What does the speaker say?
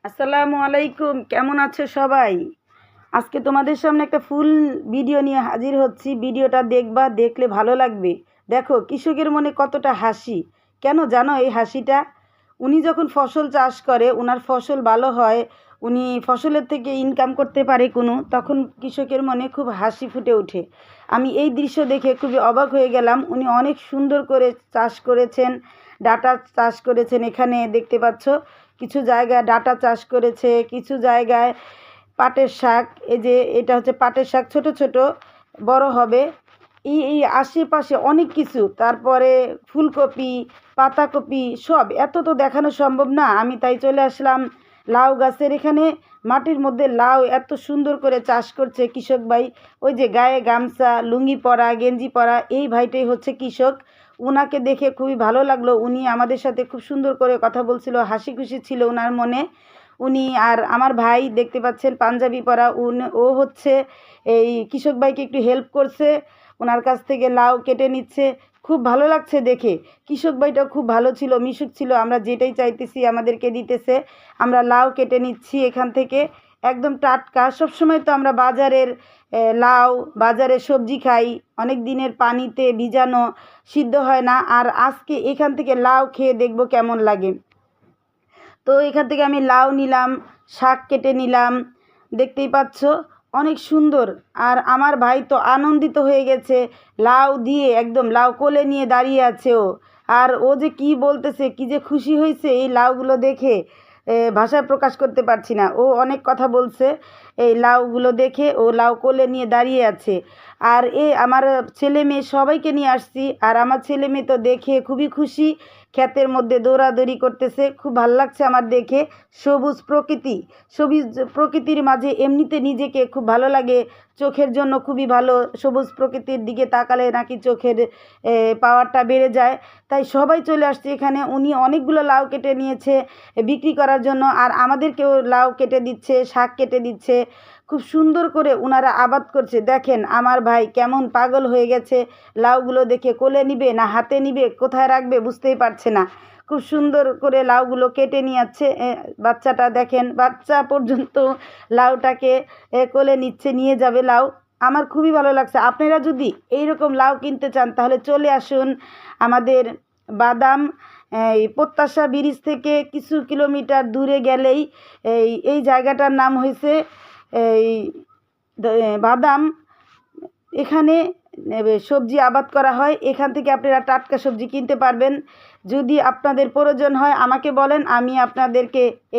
আসসালামু আলাইকুম, কেমন আছো সবাই? আজকে তোমাদের সামনে একটা ফুল ভিডিও নিয়ে হাজির হচ্ছি। ভিডিওটা দেখবা, দেখলে ভালো লাগবে। দেখো কৃষকের মনে কতটা হাসি। কেন জানো এই হাসিটা? উনি যখন ফসল চাষ করে, ওনার ফসল ভালো হয়, উনি ফসলের থেকে ইনকাম করতে পারে তখন কৃষকের মনে খুব হাসি ফুটে ওঠে। আমি এই দৃশ্য দেখে খুবই অবাক হয়ে গেলাম। উনি অনেক সুন্দর করে চাষ করেছেন, ডাটা চাষ করেছেন। এখানে দেখতে পাচ্ছ কিছু জায়গায় ডাটা চাষ করেছে, কিছু জায়গায় পাটের শাক। এই যে এটা হচ্ছে পাটের শাক, ছোট ছোট বড় হবে। এই আশেপাশে অনেক কিছু, তারপরে ফুলকপি, পাতাকপি, সব এত তো দেখানো সম্ভব না। আমি তাই চলে আসলাম লাউ গাছের এখানে। মাটির মধ্যে লাউ এত সুন্দর করে চাষ করছে কৃষক ভাই। ওই যে গায়ে গামছা, লুঙ্গি পরা, গেঞ্জি পরা, এই ভাইটাই হচ্ছে কৃষক। উনাকে দেখে খুবই ভালো লাগলো। উনি আমাদের সাথে খুব সুন্দর করে কথা বলছিল, হাসি খুশি ছিল ওনার মনে। উনি আর আমার ভাই দেখতে পাচ্ছেন পাঞ্জাবি পরা, ও হচ্ছে এই কৃষক ভাইকে একটু হেল্প করছে, ওনার কাছ থেকে লাউ কেটে নিচ্ছে। খুব ভালো লাগছে দেখে। কৃষক ভাইটাও খুব ভালো ছিল, মিশুক ছিল। আমরা যেটাই চাইতেছি আমাদেরকে দিতেছে। আমরা লাউ কেটে নিচ্ছি এখান থেকে, একদম টাটকা। সবসময় তো আমরা বাজারের লাউ, বাজারের সবজি খাই, অনেক দিনের পানিতে ভিজানো, সিদ্ধ হয় না। আর আজকে এখান থেকে লাউ খেয়ে দেখব কেমন লাগে। তো এখান থেকে আমি লাউ নিলাম, শাক কেটে নিলাম, দেখতেই পাচ্ছ অনেক সুন্দর। আর আমার ভাই তো আনন্দিত হয়ে গেছে, লাউ দিয়ে একদম লাউ কোলে নিয়ে দাঁড়িয়ে আছে ও। আর ও যে কি বলতেছে, কি যে খুশি হয়েছে এই লাউগুলো দেখে, ভাষায় প্রকাশ করতে পারছি না। ও অনেক কথা বলছে এই লাউগুলো দেখে। ও লাউ কোলে নিয়ে দাঁড়িয়ে আছে। আর আমার ছেলে মেয়ে সবাইকে নিয়ে আসছি। আর আমার ছেলে মেয়ে তো দেখে খুবই খুশি, ক্ষেতের মধ্যে দৌড়াদৌড়ি করতেছে। খুব ভালো লাগছে আমার দেখে। সবুজ প্রকৃতি, সবুজ প্রকৃতির মাঝে এমনিতে নিজেকে খুব ভালো লাগে। চোখের জন্য খুবই ভালো, সবুজ প্রকৃতির দিকে তাকালে নাকি চোখের পাওয়ারটা বেড়ে যায়। তাই সবাই চলে আসছে এখানে। উনি অনেকগুলো লাউ কেটে নিয়েছে বিক্রি করার জন্য, আর আমাদেরকেও লাউ কেটে দিচ্ছে, শাক কেটে দিচ্ছে। খুব সুন্দর করে ওনারা আবাদ করছে। দেখেন আমার ভাই কেমন পাগল হয়ে গেছে, লাউগুলো দেখে কোলে নিবে না হাতে নিবে, কোথায় রাখবে বুঝতেই পারছে না। খুব সুন্দর করে লাউগুলো কেটে নিয়ে যাচ্ছে। বাচ্চাটা দেখেন, বাচ্চা পর্যন্ত লাউটাকে কোলে নিচ্ছে, নিয়ে যাবে লাউ। আমার খুবই ভালো লাগছে। আপনারা যদি এইরকম লাউ কিনতে চান তাহলে চলে আসুন আমাদের বাদাম এই প্রত্যাশা ব্রিজ থেকে কিছু কিলোমিটার দূরে গেলেই এই জায়গাটার নাম হয়েছে এই বাদাম। এখানে সবজি আবাদ করা হয়। এখান থেকে আপনারা টাটকা সবজি কিনতে পারবেন। যদি আপনাদের প্রয়োজন হয় আমাকে বলেন, আমি আপনাদেরকে এই